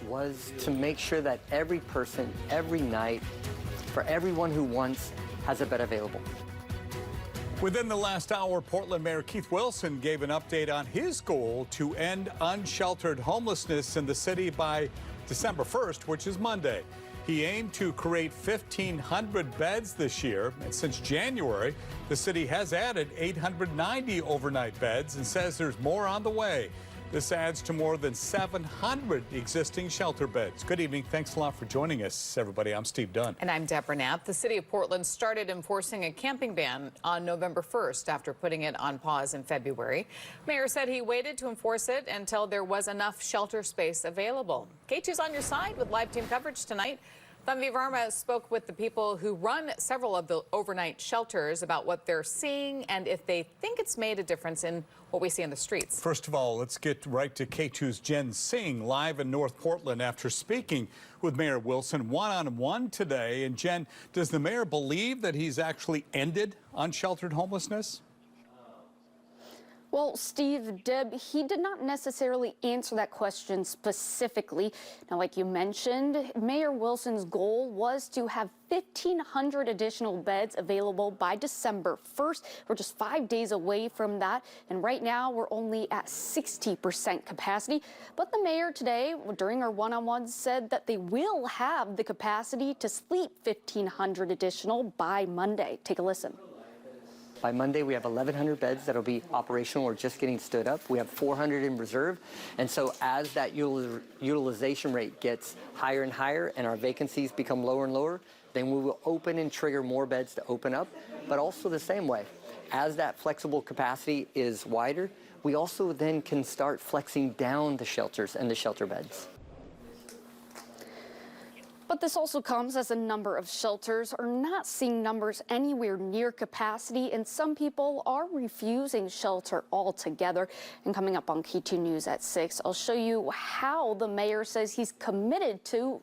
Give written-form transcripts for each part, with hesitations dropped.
was to make sure that every person, every night, for everyone who wants, has a bed available. Within the last hour, Portland Mayor Keith Wilson gave an update on his goal to end unsheltered homelessness in the city by December 1st, which is Monday. He aimed to create 1,500 beds this year, and since January, the city has added 890 overnight beds and says there's more on the way. This adds to more than 700 existing shelter beds. Good evening. Thanks a lot for joining us, everybody. I'm Steve Dunn. And I'm Deborah Knapp. The city of Portland started enforcing a camping ban on November 1st after putting it on pause in February. Mayor said he waited to enforce it until there was enough shelter space available. K2's on your side with live team coverage tonight. Tanvi Varma spoke with the people who run several of the overnight shelters about what they're seeing and if they think it's made a difference in what we see in the streets. First of all, let's get right to K2's Jen Singh live in North Portland after speaking with Mayor Wilson one-on-one today. And Jen, does the mayor believe that he's actually ended unsheltered homelessness? Well, Steve, Deb, he did not necessarily answer that question specifically. Now, like you mentioned, Mayor Wilson's goal was to have 1,500 additional beds available by December 1st. We're just 5 days away from that. And right now, we're only at 60% capacity. But the mayor today, during our one-on-one, said that they will have the capacity to sleep 1,500 additional by Monday. Take a listen. By Monday, we have 1,100 beds that'll be operational or just getting stood up. We have 400 in reserve. And so as that utilization rate gets higher and higher and our vacancies become lower and lower, then we will open and trigger more beds to open up. But also the same way, as that flexible capacity is wider, we also then can start flexing down the shelters and the shelter beds. But this also comes as a number of shelters are not seeing numbers anywhere near capacity, and some people are refusing shelter altogether. And coming up on K2 News at 6, I'll show you how the mayor says he's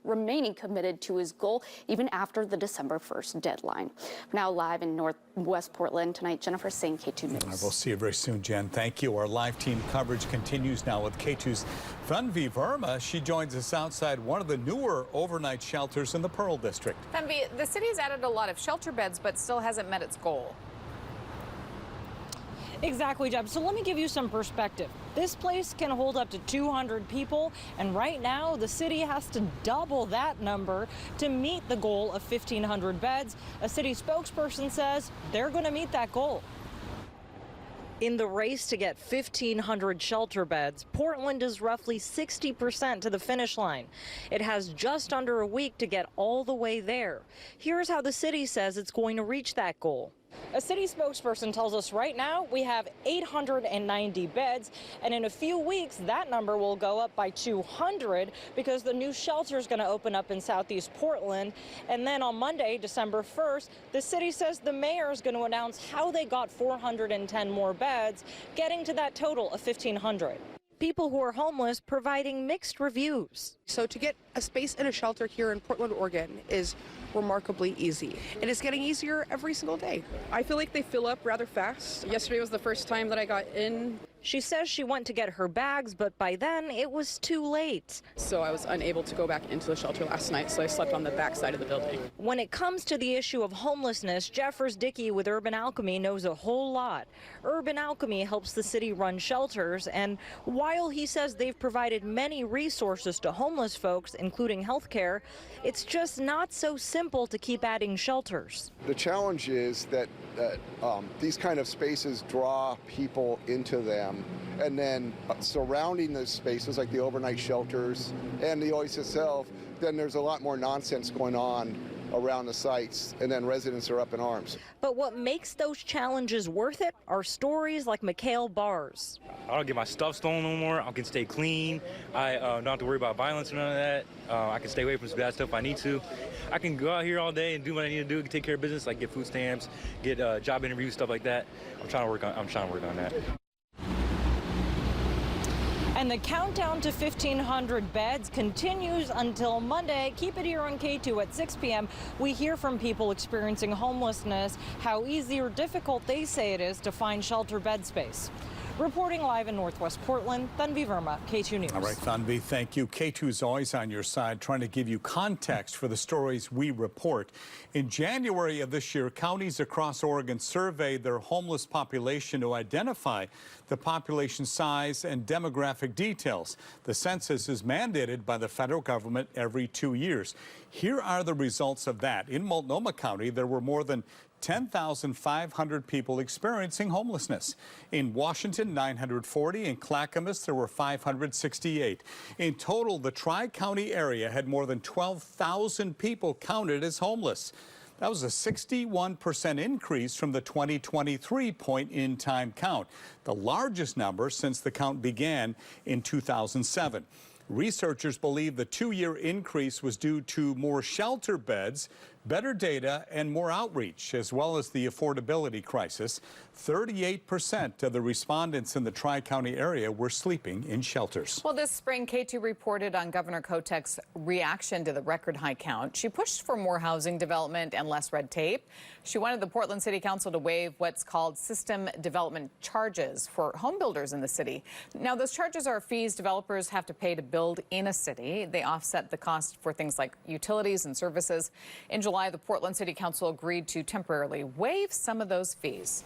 remaining committed to his goal, even after the December 1st deadline. Now live in Northwest Portland tonight, Jennifer Singh, K2 News. We'll see you very soon, Jen. Thank you. Our live team coverage continues now with K2's Tanvi Varma. She joins us outside one of the newer overnight shelters in the Pearl District. Tanvi, the city's added a lot of shelter beds, but still hasn't met its goal. Exactly, Deb. So let me give you some perspective. This place can hold up to 200 people, and right now the city has to double that number to meet the goal of 1,500 beds. A city spokesperson says they're going to meet that goal. In the race to get 1,500 shelter beds, Portland is roughly 60% to the finish line. It has just under a week to get all the way there. Here's how the city says it's going to reach that goal. A city spokesperson tells us right now we have 890 beds, and in a few weeks that number will go up by 200 because the new shelter is going to open up in Southeast Portland. And then on Monday, December 1st, the city says the mayor is going to announce how they got 410 more beds, getting to that total of 1,500. People who are homeless providing mixed reviews. So to get a space in a shelter here in Portland, Oregon is remarkably easy. And it's getting easier every single day. I feel like they fill up rather fast. Yesterday was the first time that I got in. She says she went to get her bags, but by then it was too late. So I was unable to go back into the shelter last night, so I slept on the back side of the building. When it comes to the issue of homelessness, Jeffers Dickey with Urban Alchemy knows a whole lot. Urban Alchemy helps the city run shelters, and while he says they've provided many resources to homeless folks, including health care, it's just not so simple to keep adding shelters. The challenge is that these kind of spaces draw people into them, and then surrounding those spaces like the overnight shelters and the OASIS itself, then there's a lot more nonsense going on around the sites, and then residents are up in arms. But what makes those challenges worth it are stories like Mikhail Barr's. I don't get my stuff stolen no more. I can stay clean. I don't have to worry about violence or none of that. I can stay away from some bad stuff if I need to. I can go out here all day and do what I need to do, take care of business, like get food stamps, get job interviews, stuff like that. I'm trying to work on that. And the countdown to 1,500 beds continues until Monday. Keep it here on K2 at 6 p.m. We hear from people experiencing homelessness, how easy or difficult they say it is to find shelter bed space. Reporting live in Northwest Portland, Tanvi Verma, K2 News. All right, Tanvi, thank you. K2's always on your side, trying to give you context for the stories we report. In January of this year, counties across Oregon surveyed their homeless population to identify the population size and demographic details. The census is mandated by the federal government every 2 years. Here are the results of that. In Multnomah County, there were more than 10,500 people experiencing homelessness. In Washington, 940. In Clackamas, there were 568. In total, the Tri-County area had more than 12,000 people counted as homeless. That was a 61% increase from the 2023 point-in-time count, the largest number since the count began in 2007. Researchers believe the 2-year increase was due to more shelter beds, better data, and more outreach, as well as the affordability crisis. 38% of the respondents in the Tri-County area were sleeping in shelters. Well, this spring, K2 reported on Governor Kotek's reaction to the record high count. She pushed for more housing development and less red tape. She wanted the Portland City Council to waive what's called system development charges for home builders in the city. Now, those charges are fees developers have to pay to build in a city. They offset the cost for things like utilities and services. In July, the Portland City Council agreed to temporarily waive some of those fees.